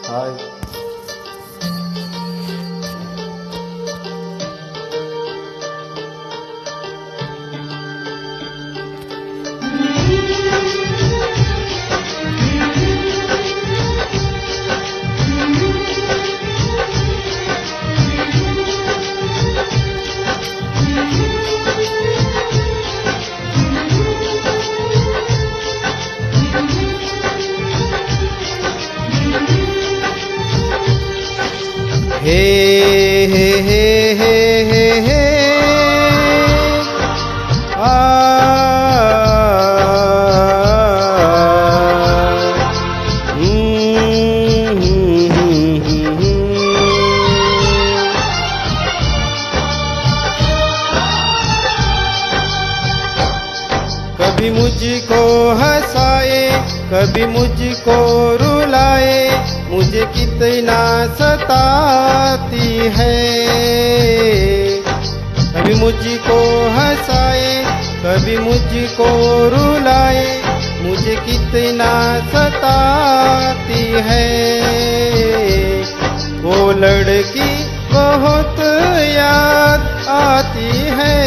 हाय। हे हे हे हे हे हे आ कभी मुझको हंसाए, कभी मुझको रुलाए, मुझे कितना सताती है। कभी मुझको हंसाए, कभी मुझको रुलाए, मुझे कितना सताती है। वो लड़की बहुत याद आती है,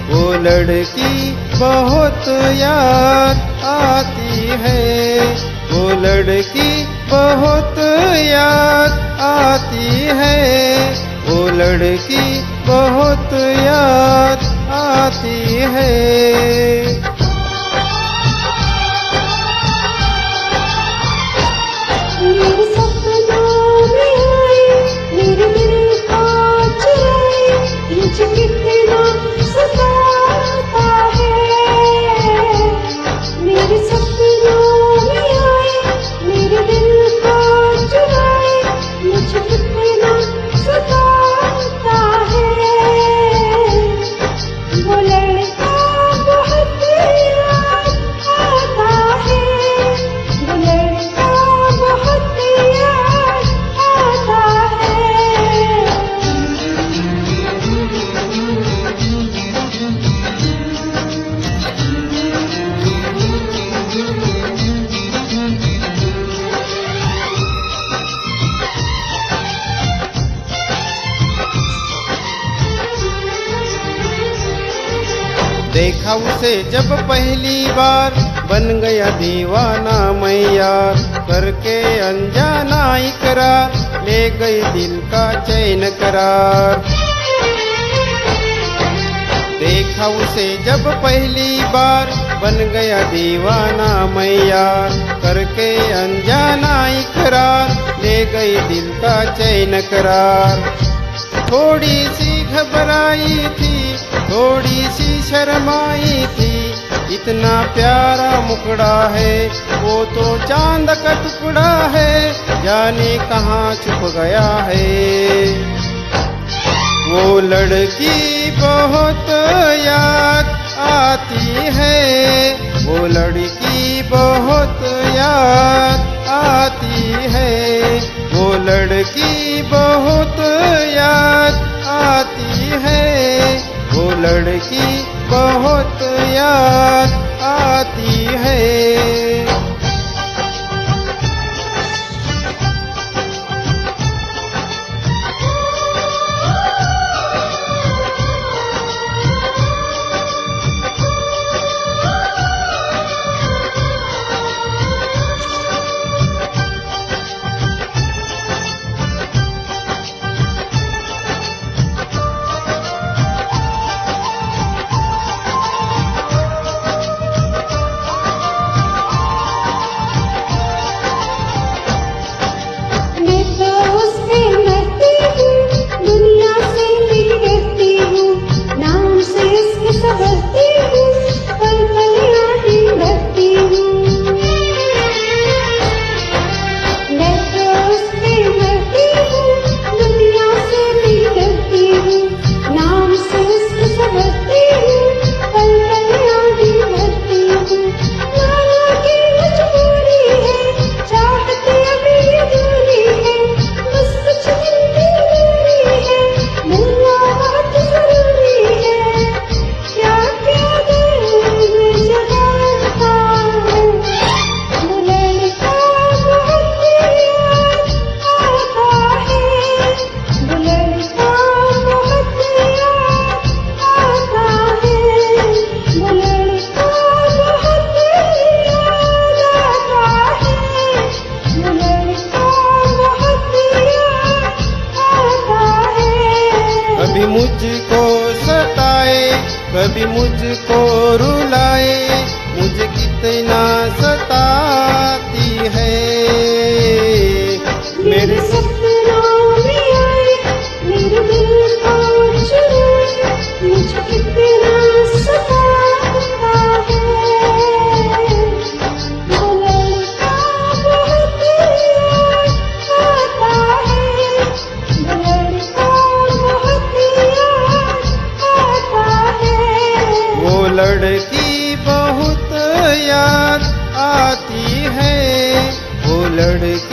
वो लड़की बहुत याद आती है, वो लड़की बहुत याद आती है, वो लड़की बहुत याद आती है। मेरे सपनों में आए, मेरे दिल को चुराए, मुझे कितना सताता है। मेरे सपनों में आए, मेरे दिल को चुराए, मुझे कितना सताता है। वो लड़का बहुत याद आता है, वो लड़का बहुत याद आता है। देखा उसे जब पहली बार, बन गया दीवाना मैं यार, करके अनजाना इकरार, ले गई दिल का चैन करार। देखा उसे जब पहली बार, बन गया दीवाना मैं यार, करके अनजाना इकरार, ले गई दिल का चैन करार। थोड़ी सी घबराई थी, थोड़ी सी शर्माई थी, इतना प्यारा मुखड़ा है, वो तो चांद का टुकड़ा है, जाने कहाँ छुप गया है। वो लड़की बहुत याद आती है, वो लड़की बहुत याद आती है, वो लड़की बहुत याद आती है, वो लड़की बहुत याद आती है। लड़का